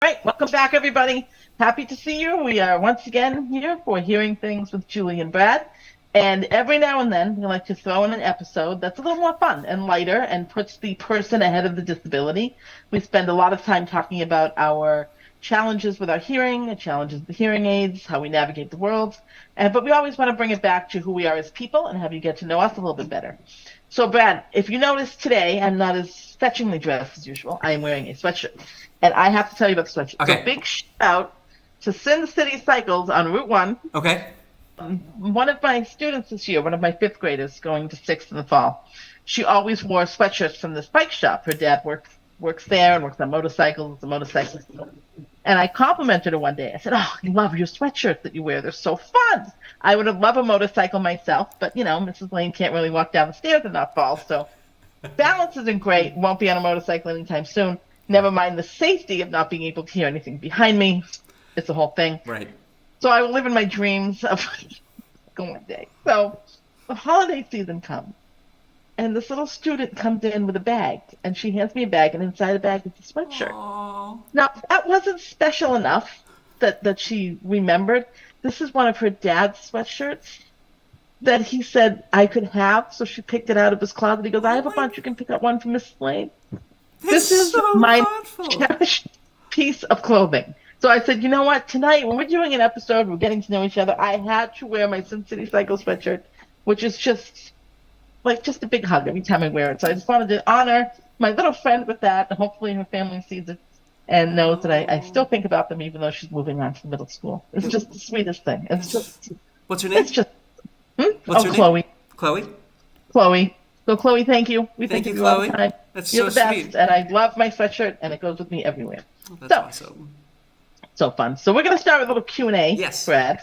right, welcome back, everybody. Happy to see you. We are once again here for Hearing Things with Julie and Brad. And every now and then, we like to throw in an episode that's a little more fun and lighter and puts the person ahead of the disability. We spend a lot of time talking about our challenges with our hearing, the challenges with hearing aids, how we navigate the world. But we always want to bring it back to who we are as people and have you get to know us a little bit better. So, Brad, if you notice today, I'm not as fetchingly dressed as usual. I am wearing a sweatshirt. And I have to tell you about the sweatshirt. Okay. So, big shout out to Sin City Cycles on Route 1. Okay. One of my students this year, one of my fifth graders going to sixth in the fall, she always wore sweatshirts from this bike shop. Her dad works there and works on motorcycles, a motorcyclist. And I complimented her one day. I said, "Oh, I love your sweatshirts that you wear. They're so fun." I would have loved a motorcycle myself, but Mrs. Lane can't really walk down the stairs and not fall. So balance isn't great. Won't be on a motorcycle anytime soon. Never mind the safety of not being able to hear anything behind me. It's the whole thing. Right. So I will live in my dreams of going one day. So the holiday season comes, and this little student comes in with a bag, and she hands me a bag, and inside the bag is a sweatshirt. Aww. Now, that wasn't special enough that she remembered. This is one of her dad's sweatshirts that he said I could have, so she picked it out of his closet. He goes, "I have a bunch. You can pick up one from Miss Lane." This is so my thoughtful. cherished piece of clothing. So I said, you know what? Tonight, when we're doing an episode, we're getting to know each other. I had to wear my Sin City Cycle sweatshirt, which is just a big hug every time I wear it. So I just wanted to honor my little friend with that, and hopefully her family sees it and knows that I still think about them, even though she's moving on to middle school. It's just the sweetest thing. It's just. What's her name? It's just. What's her name? Chloe. Chloe? Chloe. So Chloe, thank you. We Thank think you, of you all Chloe. the time. That's You're so the best, sweet. and I love my sweatshirt, and it goes with me everywhere. Oh, that's awesome. So fun. So we're going to start with a little Q&A. Yes. Brad.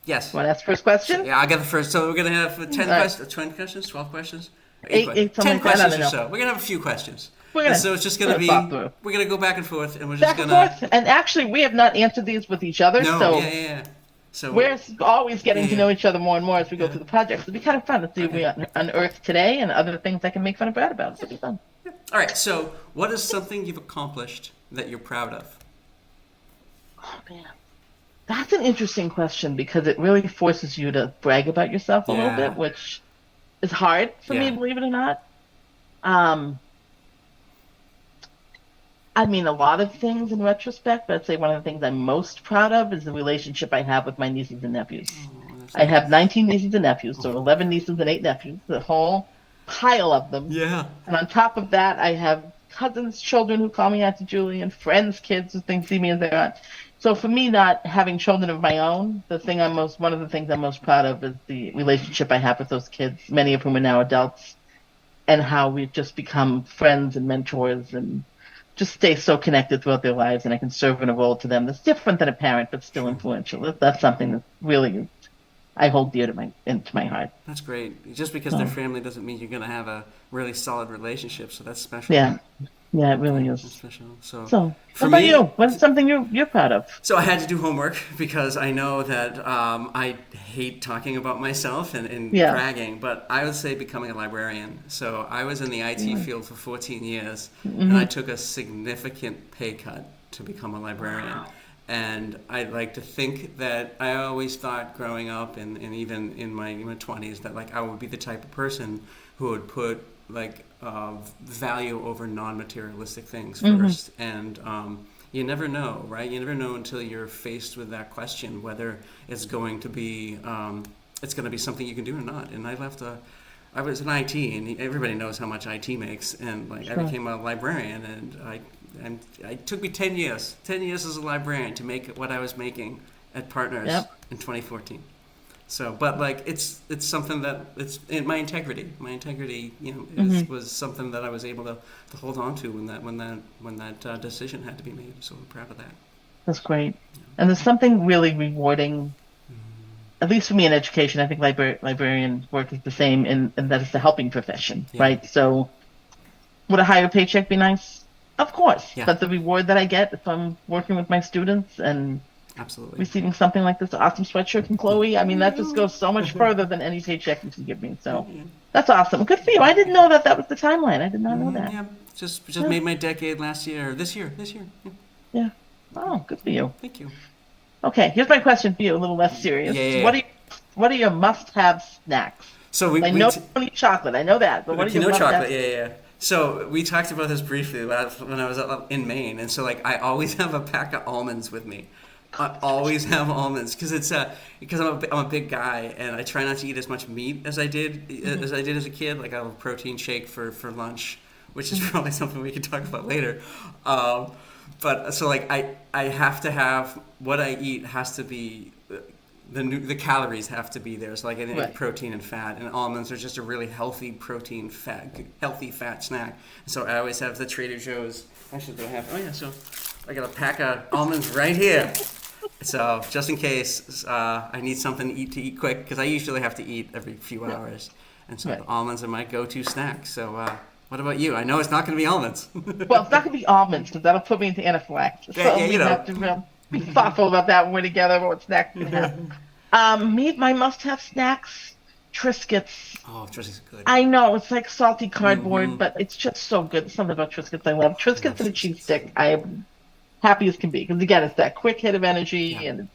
Yes. Want to ask the first question? Yeah, I got the first. So we're going to have 10 right. questions, 20 questions, 12 questions? Eight, questions. something 10 like that, I questions don't or know. so. We're going to have a few questions. We're gonna, So it's just going to be, thought through. we're going to go back and forth, and we're just Back going and to... forth. And actually, we have not answered these with each other, No, so yeah. So we're always getting to Yeah. know each other more and more as we go through the project. It'll be kind of fun to see if we unearth today and other things I can make fun of Brad about. It'll be fun. All right, so what is something you've accomplished that you're proud of? Oh, man. That's an interesting question because it really forces you to brag about yourself a little Yeah. bit, which is hard for me, Yeah. believe it or not. I mean, a lot of things in retrospect, but I'd say one of the things I'm most proud of is the relationship I have with my nieces and nephews. I have 19 nieces and nephews, so 11 nieces and 8 nephews, the whole pile of them. Yeah. And on top of that, I have cousins' children who call me Auntie Julie and friends' kids who see me as their aunt. So for me, not having children of my own, one of the things I'm most proud of is the relationship I have with those kids, many of whom are now adults, and how we've just become friends and mentors and just stay so connected throughout their lives, and I can serve in a role to them that's different than a parent, but still influential. That's something that really I hold dear to my heart. That's great. Just because they're family doesn't mean you're going to have a really solid relationship, so that's special. Yeah, it really That's is. special. So, for what about me, you? What's something you're proud of? So I had to do homework because I know that I hate talking about myself and bragging, but I would say becoming a librarian. So I was in the IT field for 14 years, and I took a significant pay cut to become a librarian. Wow. And I like to think that I always thought growing up and even in my 20s that like I would be the type of person who would put like value over non-materialistic things first. And you never know, right? You never know until you're faced with that question whether it's going to be something you can do or not. And I was in IT, and everybody knows how much IT makes. And like I became a librarian, and it took me 10 years as a librarian to make what I was making at Partners in 2014. So, but like it's something that it's in my integrity. My integrity, was something that I was able to hold on to when that decision had to be made. So I'm proud of that. That's great. And there's something really rewarding, at least for me in education. I think librarian work is the same in that it's a helping profession, right? So would a higher paycheck be nice? Of course. Yeah. But the reward that I get if I'm working with my students and Absolutely. receiving something like this awesome sweatshirt from Chloe, I mean, that just goes so much further than any paycheck you can give me. So that's awesome. Good for you. I didn't know that was the timeline. I did not know that. Yeah, just made my decade this year. Yeah. Oh, good for you. Thank you. Okay, here's my question for you, a little less Yeah, serious. yeah, yeah. What are your must-have snacks? So I know you don't eat chocolate. I know that, but what are okay, your no must-have? chocolate. Yeah, yeah, yeah. So we talked about this briefly when I was up in Maine, and so like I always have a pack of almonds with me. I always have almonds because I'm a big guy and I try not to eat as much meat Mm-hmm. as I did as a kid. Like I have a protein shake for lunch, which is Mm-hmm. probably something we can talk about later. Um, but so like I have to have what I eat has to be the calories have to be there. So like any Right. protein and fat, and almonds are just a really healthy fat snack. So I always have the Trader Joe's. Actually, do I have? Oh yeah, so I got a pack of almonds right here. So just in case I need something to eat quick, because I usually have to eat every few hours, and so the Right. almonds are my go-to snack. So what about you? I know it's not going to be almonds. Well, it's not going to be almonds because that'll put me into anaphylaxis. Yeah, So yeah, you we have know. to be thoughtful about that when we're together, what snacks we can have. My must-have snacks, Triscuits. Oh, Triscuits are good. I know it's like salty cardboard, Mm-hmm. but it's just so good. There's something about Triscuits I love. I love Triscuits and a cheese Triscuits. stick. I am happy as can be because again, it's that quick hit of Yeah. energy and it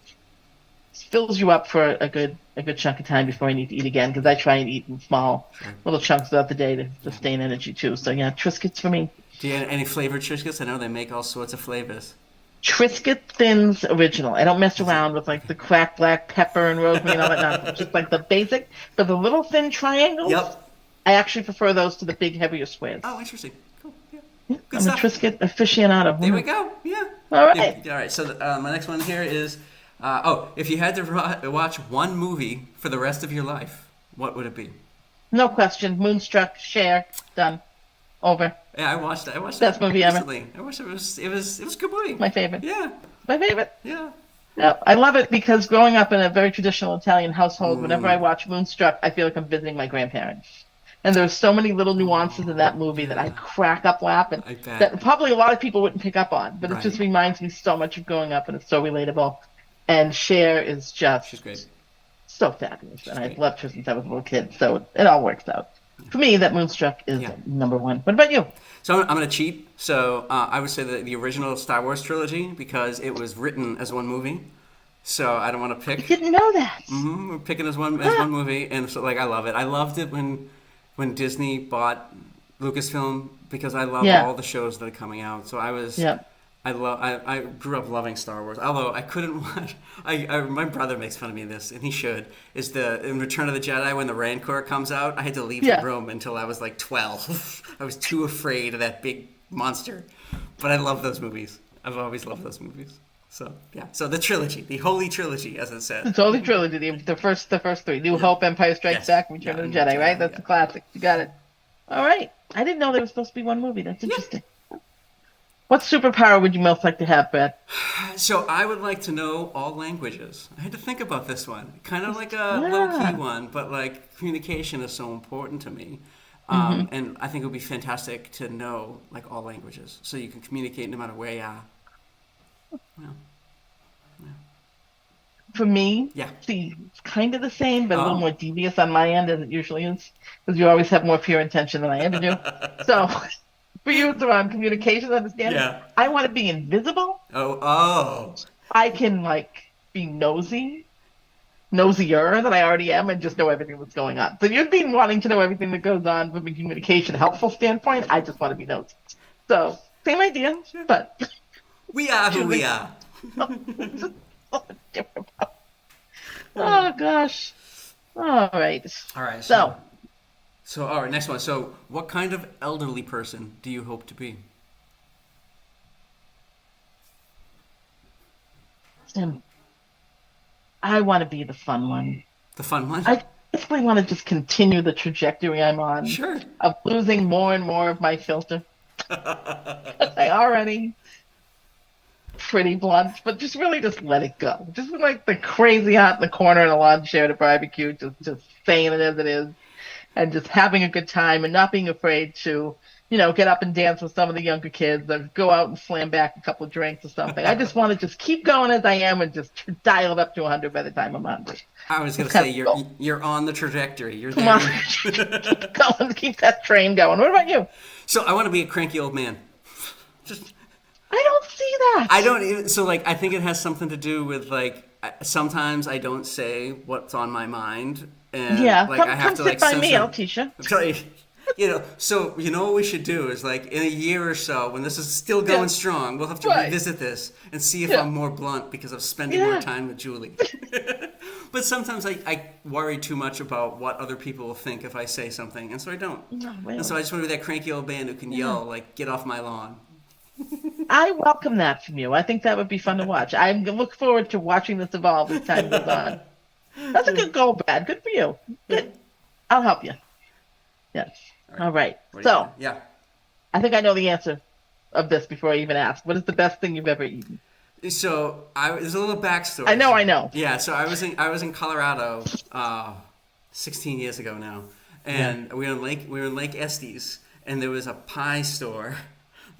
fills you up for a good chunk of time before I need to eat again because I try and eat in small Sure. little chunks throughout the day to Yeah. sustain energy too. So yeah, Triscuits for me. Do you have any flavored Triscuits? I know they make all sorts of flavors. Triscuit Thins original. I don't mess Is it? around with like the cracked black pepper and rosemary and all that nonsense. Just like the basic, but the little thin triangles, Yep. I actually prefer those to the big heavier squares. Oh, interesting. Cool. Yeah. Yeah, Good I'm a stuff. Triscuit aficionado. There we Mhm. go. Yeah. All right. All right. So my next one here is, if you had to watch one movie for the rest of your life, what would it be? No question. Moonstruck, share, done. Over. Yeah, I watched that. I watched that Best movie ever. recently. I watched it. It was a good movie. My favorite. Yeah. My favorite. Yeah. Yeah, I love it because growing up in a very traditional Italian household, whenever I Mm. watch Moonstruck, I feel like I'm visiting my grandparents. And there's so many little nuances in that Oh, movie that I yeah. crack up laughing I bet. that probably a lot of people wouldn't pick up on, but it Right. just reminds me so much of growing up and it's so relatable. And Cher is She's just great. so fabulous. She's And I've great. loved her since I was a little kid. So it all works out. For me, that Moonstruck is Yeah. number one. What about you? So I'm going to cheat. So I would say the original Star Wars trilogy because it was written as one movie. So I don't want to I pick. didn't know that. We're picking as Ah, one movie, and so like I love it. I loved it when Disney bought Lucasfilm because I love yeah, all the shows that are coming out. So yeah, I grew up loving Star Wars. Although I couldn't watch. My brother makes fun of me of this, and he should. Is the in Return of the Jedi when the Rancor comes out? I had to leave the yeah. room until I was like 12. I was too afraid of that big monster. But I love those movies. I've always loved those movies. So yeah. So the trilogy, the holy trilogy, as it said. It's only trilogy, the first three. New Hope, Empire Strikes Yes. Back, and Yeah. Return of And the Jedi, right? Jedi. That's Yeah. the classic. You got it. All right. I didn't know there was supposed to be one movie. That's Yeah. interesting. What superpower would you most like to have, Brad? So I would like to know all languages. I had to think about this one. Kind of like a low key Yeah. one, but like communication is so important to me. hmm And I think it would be fantastic to know like all languages, so you can communicate no matter where you are. Yeah. For me, Yeah. see, it's kind of the same, but a little Oh. more devious on my end, as it usually is, because you always have more pure intention than I ever do. So, for you, it's around communication, understanding. Yeah. I want to be invisible. Oh. Oh. I can like be nosier than I already am, and just know everything that's going on. So you've been wanting to know everything that goes on from a communication helpful standpoint. I just want to be nosy. So same idea, but We are who we choosing are. just so different. Oh gosh. All right. All right. So So all right. Next one. So what kind of elderly person do you hope to be? Tim, I want to be the fun one. The fun one. I basically want to just continue the trajectory I'm on Sure. of losing more and more of my filter. I already pretty blunt, but just let it go. Just like the crazy aunt in the corner in a lawn chair at a barbecue, just saying it as it is, and just having a good time and not being afraid to, get up and dance with some of the younger kids or go out and slam back a couple of drinks or something. I just want to just keep going as I am and just dial it up to 100 by the time I'm on. I was gonna Just kind say of go. you're on the trajectory. You're Come on, there. keep going, keep that train going. What about you? So I want to be a cranky old man. Just I don't see I that. don't even, so like I think it has something to do with like sometimes I don't say what's on my mind, and Yeah, like I have come to like sit by me. I'll censor. teach you. So you know what we should do is like in a year or so when this is still Yeah, going strong, we'll have to right. revisit this and see if Yeah, I'm more blunt because I'm spending more yeah. time with Julie. But sometimes I worry too much about what other people will think if I say something, and so I don't. No, And so I really. just want to be that cranky old man who can Yeah. yell like, "Get off my lawn." I welcome that from you. I think that would be fun to watch. I look forward to watching this evolve as time goes on. That's a good goal, Brad. Good for you. Good. I'll help you. Yes. All right. All right. What do you So got? Yeah. I think I know the answer of this before I even ask. What is the best thing you've ever eaten? So there's a little I backstory. know, I know. Yeah, so I was in Colorado, 16 years ago now, Yeah. and we were in Lake Estes, and there was a pie store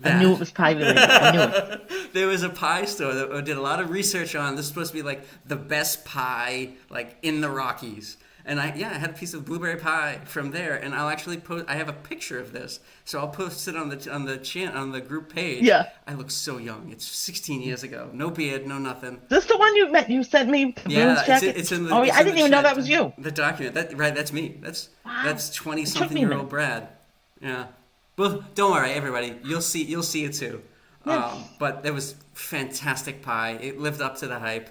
I knew that it was pie related. I knew it. there was a pie store that did a lot of research on. This is supposed to be like the best pie like in the Rockies. And I had a piece of blueberry pie from there, and I'll actually post. I have a picture of this, so I'll post it on the group page. Yeah. I look so young. It's 16 years ago. No beard, no nothing. Is this the one you met? You sent me the Bruins Yeah, it's jacket? it's in the Oh, yeah. it's I in didn't the even know that chat. was you. The document. That's me. That's Wow. that's 20 It took something me a year old minute. Brad. Yeah. Well, don't worry, everybody. You'll see it too. Yeah. But there was fantastic pie. It lived up to the hype.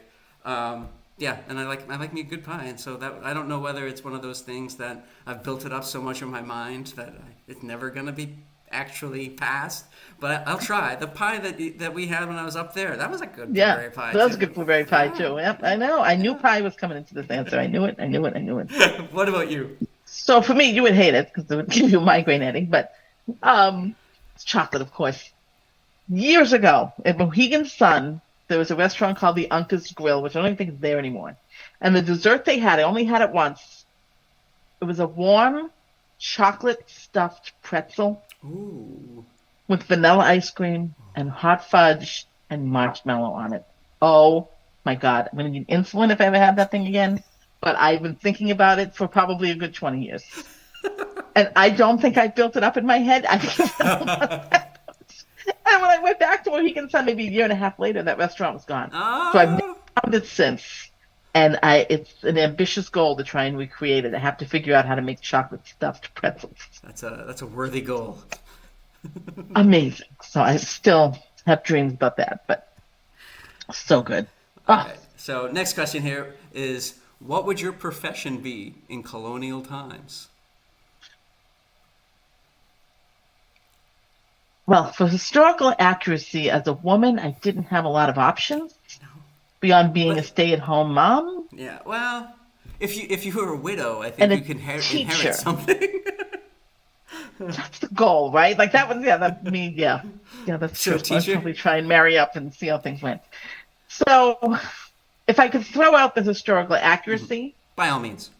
Yeah, and I like me a good pie, and so that I don't know whether it's one of those things that I've built it up so much in my mind that it's never gonna be actually passed. But I'll try. The pie that we had when I was up there, that was a good Yeah. blueberry pie That was a good too. blueberry pie, Yeah, too. Yep. I know. I knew pie was coming into this answer. I knew it. I knew it. I knew it. yeah. What about you? So for me, you would hate it because it would give you a migraine headache, but it's chocolate, of course. Years ago in Mohegan Sun, there was a restaurant called the Uncas Grill, which I don't even think is there anymore. And the dessert they had, I only had it once. It was a warm chocolate stuffed pretzel Ooh. with vanilla ice cream and hot fudge and marshmallow on it. Oh my God. I'm going to need insulin if I ever have that thing again. But I've been thinking about it for probably a good 20 years. And I don't think I built it up in my head. I think and when I went back to Mohegan Sun maybe a year and a half later, that restaurant was gone. So I've never Oh, found it since. And it's an ambitious goal to try and recreate it. I have to figure out how to make chocolate stuffed pretzels. that's a worthy goal. Amazing. So I still have dreams about that, but so good. All Oh, right. So next question here is, what would your profession be in colonial times? well, for historical accuracy, as a woman, I didn't have a lot of options beyond being a But stay-at-home mom yeah, well, if you were a widow, I and think you a can inherit teacher. something. That's the goal, right? Like that was, yeah, that me, yeah. Yeah, that's So true. So I'd teacher, probably try and marry up and see how things went. So if I could throw out the historical accuracy, by all means.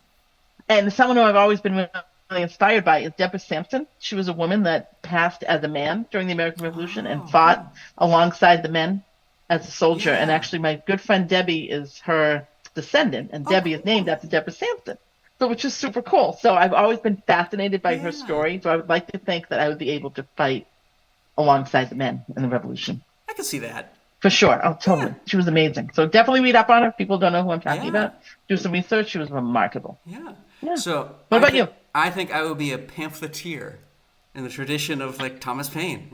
and someone who I've always been really inspired by is Deborah Sampson. She was a woman that passed as a man during the American Revolution and Oh, fought alongside the men as a soldier. And yeah. actually, my good friend Debbie is her descendant, and Oh, Debbie is named cool. after Deborah Sampson. So, which is super cool. So, I've always been fascinated by her Yeah, story. So, I would like to think that I would be able to fight alongside the men in the Revolution. I can see that. For sure. Oh, Yeah, totally. She was amazing. So, definitely read up on her. If people don't know who I'm talking yeah, about, do some research. She was remarkable. yeah. Yeah. So What about you? I think I would be a pamphleteer in the tradition of like Thomas Paine.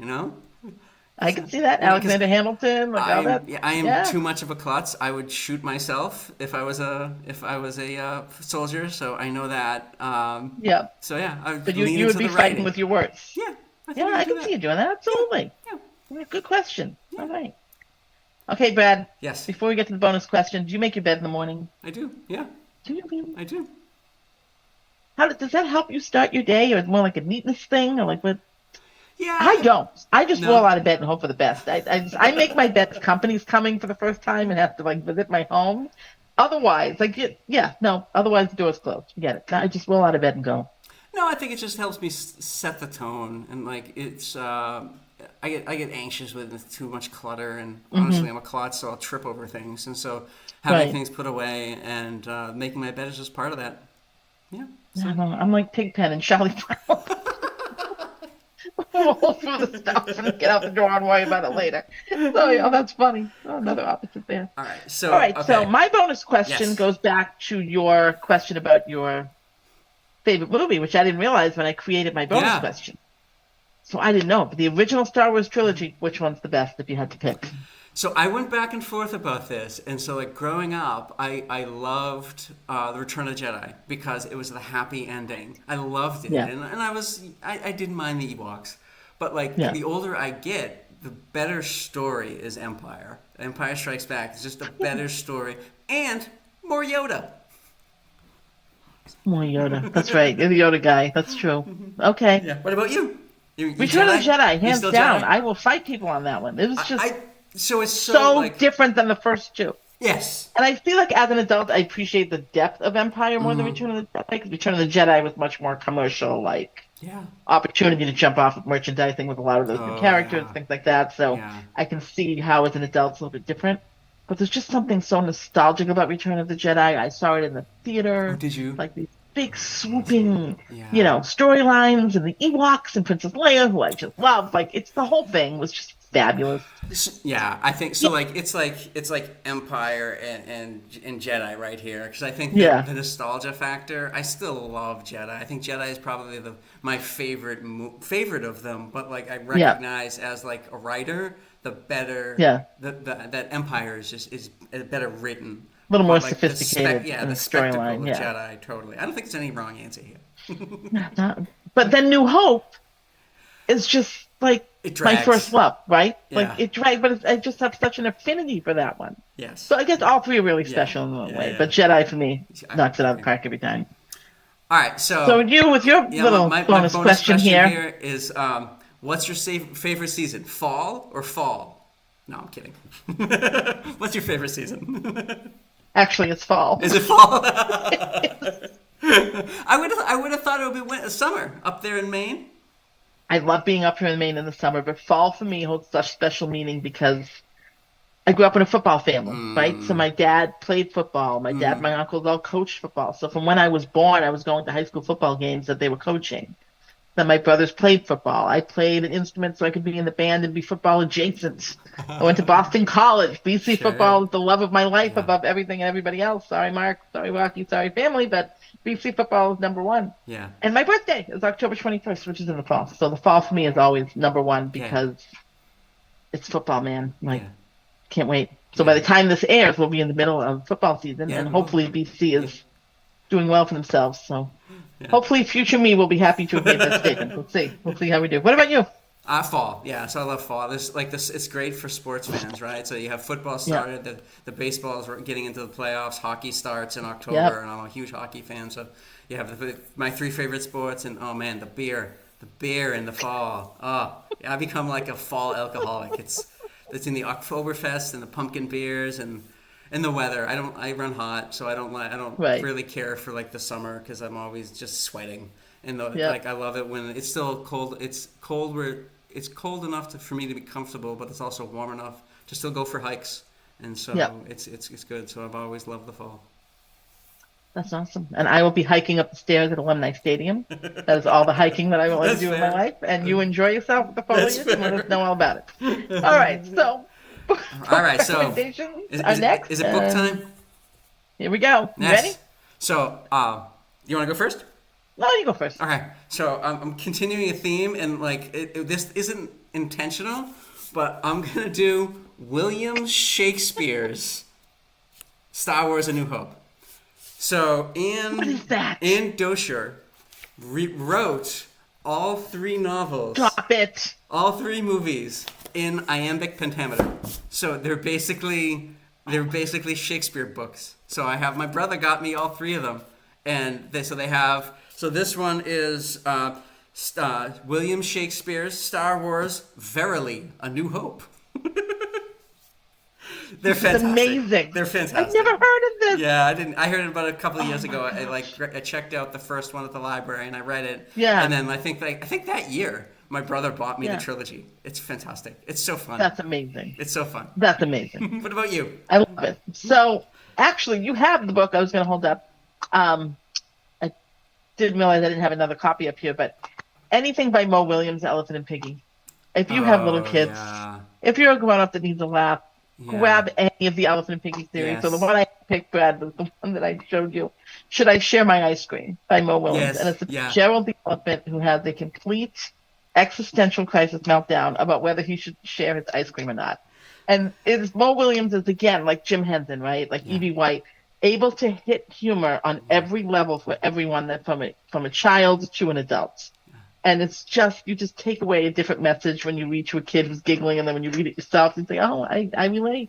I can see that. Because Alexander Hamilton, like all that. I am Yeah, too much of a klutz. I would shoot myself if I was a soldier. So I know that. yeah. So yeah, I would But you lean you would into be the fighting writing. with your words. Yeah, I Yeah, think I I could do can see that. you doing that. Yeah, Absolutely. yeah, Yeah, good question. yeah. All right. Okay, Brad. Yes, Before we get to the bonus question, do you make your bed in the morning? I do. Yeah, Do you really? I do. Does that help you start your day, or is it more like a neatness thing, or like what? I Yeah. don't. I just roll No. out of bed and hope for the best. I make my bed. Company's coming for the first time and have to like visit my home. Otherwise, like yeah, no. Otherwise, the door's closed. Forget it. I just roll out of bed and go. No, I think it just helps me set the tone, and like it's. I get anxious with too much clutter, and honestly, Hmm. I'm a klutz, so I'll trip over things, and so having Right. things put away and making my bed is just part of that. Yeah. I So don't know. I'm like Pigpen and Charlie Brown. roll through the stuff and get out the door and worry about it later. So yeah, that's funny. Another opposite there. All right. All So right, so okay. my bonus question Yes. goes back to your question about your favorite movie, which I didn't realize when I created my bonus Yeah. question. So I didn't know, but the original Star Wars trilogy, which one's the best if you had to pick? So I went back and forth about this, and so like growing up, I loved the Return of the Jedi because it was the happy ending. I loved it, Yeah, and I didn't mind the Ewoks, but like yeah. the older I get, the better story is Empire. Empire Strikes Back is just a better story and more Yoda. More Yoda. That's right. You're the Yoda guy. That's true. Okay. Yeah. What about you? You Return of Jedi? the Jedi, You hands still down. Jedi? I will fight people on that one. It was just I so it's so so like different than the first two. yes. And I feel like as an adult, I appreciate the depth of Empire more than Return of the Jedi. Because Return of the Jedi was much more commercial, like Yeah. opportunity to jump off of merchandising with a lot of those new Oh characters, yeah. things like that. So Yeah. I can see how as an adult it's a little bit different. But there's just something so nostalgic about Return of the Jedi. I saw it in the Oh, theater, did you? like these big swooping, Yeah. storylines and the Ewoks and Princess Leia, who I just love. Like it's the whole thing was just fabulous. Yeah, I think so. Yeah, Like it's like Empire and Jedi right here because I think that yeah, the nostalgia factor. I still love Jedi. I think Jedi is probably my favorite of them. But like I yeah, recognize as like a writer, the better yeah. that Empire is better written. A little more But like sophisticated yeah, in the the spectacle storyline. of Yeah. Jedi totally. I don't think there's any wrong answer here. But then New Hope is just like It my first drags. love, right? Like Yeah. it dragged, but I just have such an affinity for that one. Yes. So I guess all three are really Yeah. special in their own Yeah. way. Yeah. But Jedi for me I knocks it out of agree. the park every time. All right, So so you with your yeah, my, little my, my bonus bonus question question here. here is what's your favorite season? Fall or fall? No, I'm kidding. What's your favorite season? Actually, it's fall. Is it fall? I would have thought it would be summer up there in Maine. I love being up here in Maine in the summer, but fall for me holds such special meaning because I grew up in a football family, right? So my dad played football. My dad, my uncles all coached football. So from when I was born, I was going to high school football games that they were coaching. Then my brothers played football. I played an instrument so I could be in the band and be football adjacent. I went to Boston College. BC Sure. football is the love of my life Yeah. above everything and everybody else. Sorry, Mark. Sorry, Rocky. Sorry, family. But BC football is number one. Yeah. And my birthday is October 21st, which is in the fall. So the fall for me is always number one Yeah. because it's football, man. Like, Yeah. can't wait. So by Yeah. the time this airs, we'll be in the middle of football season, Yeah. and We will. hopefully BC Yeah. is doing well for themselves. So Yeah. hopefully future me will be happy to have made that statement. We'll see. We'll see how we do. What about you? Fall, yeah. So I love fall. This, it's great for sports fans, right? So you have football Yeah. started, the baseball is getting into the playoffs. Hockey starts in October, Yep. and I'm a huge hockey fan. So you have my three favorite sports, and oh man, the beer in the fall. Oh, I become like a fall alcoholic. It's in the Oktoberfest and the pumpkin beers and the weather. I run hot, so I don't Right. really care for like the summer because I'm always just sweating. And Yep. I love it when it's still cold. It's cold where it's cold enough for me to be comfortable, but it's also warm enough to still go for hikes. And so Yep. it's good. So I've always loved the fall. That's awesome. And I will be hiking up the stairs at Alumni Stadium. That is all the hiking that I will ever That's do in my fair. life. And you enjoy yourself with the That's foliage and let fair. us know all about it. All right. So All book right, so recommendations is, are is, next. is it book time? Here we go. You ready? Yes. So you want to go first? No, you go first. Okay, so I'm continuing a theme, and like this isn't intentional, but I'm gonna do William Shakespeare's Star Wars: A New Hope. So What is that? Anne Doescher wrote all three novels, Drop it. all three movies in iambic pentameter. So they're basically Shakespeare books. So my brother got me all three of them, and so this one is William Shakespeare's Star Wars: Verily, A New Hope. They're It's fantastic. amazing. They're fantastic. I've never heard of this. Yeah, I didn't. I heard it about a couple of years Oh ago. my I checked out the first one at the library and I read it. Yeah. And then I think that year my brother bought me Yeah. the trilogy. It's fantastic. It's so fun. That's amazing. It's so fun. That's amazing. What about you? I love it. So actually, you have the book I was going to hold up. I didn't realize I didn't have another copy up here, but anything by Mo Willems, Elephant and Piggie. If you have little Oh kids, yeah, if you're a grown up that needs a laugh, yeah, grab any of the Elephant and Piggie series. So the yes, one I picked, Brad, was the one that I showed you. Should I Share My Ice Cream by Mo Willems? And yes, it's yeah, Gerald the elephant who has a complete existential crisis meltdown about whether he should share his ice cream or not. And it's Mo Williams is again like Jim Henson, right? Like yeah, Evie White, able to hit humor on yeah, every level for everyone that from a child to an adult. And it's just you just take away a different message when you read to a kid who's giggling, and then when you read it yourself, you think, "Oh, I relate."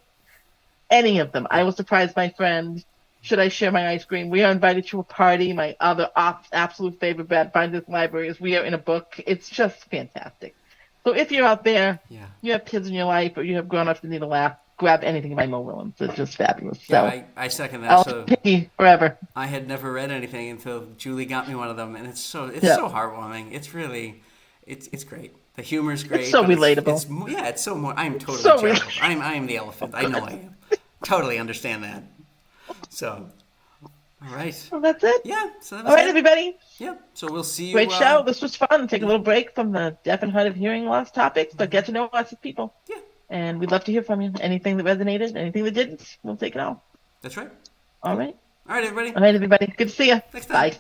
Any of them. yeah. I will surprise my friend. Should I share my ice cream? We are invited to a party. My other absolute favorite Bad Binders library is We Are in a Book. It's just fantastic. So if you're out there, Yeah. you have kids in your life, or you have grown-ups that need a laugh, grab anything by Mo Willems. It's just fabulous. Yeah, So I second that. I'll So picky forever. I had never read anything until Julie got me one of them, and it's Yeah, so heartwarming. It's really, it's great. The humor's it's great, so but relatable. yeah, it's so more. I'm It's totally so Gerald. relatable. I am the elephant. I know I am. Totally understand that. So, all right. Well, that's it. Yeah. So that All was right, it. everybody. Yeah. So we'll see you. Great show. This was fun. Take a Yeah. little break from the deaf and hard of hearing loss topics, but get to know us as people. Yeah. And we'd love to hear from you. Anything that resonated, anything that didn't, we'll take it all. That's right. All Cool. right. All right, everybody. All right, everybody. Good to see you. Next time. Bye.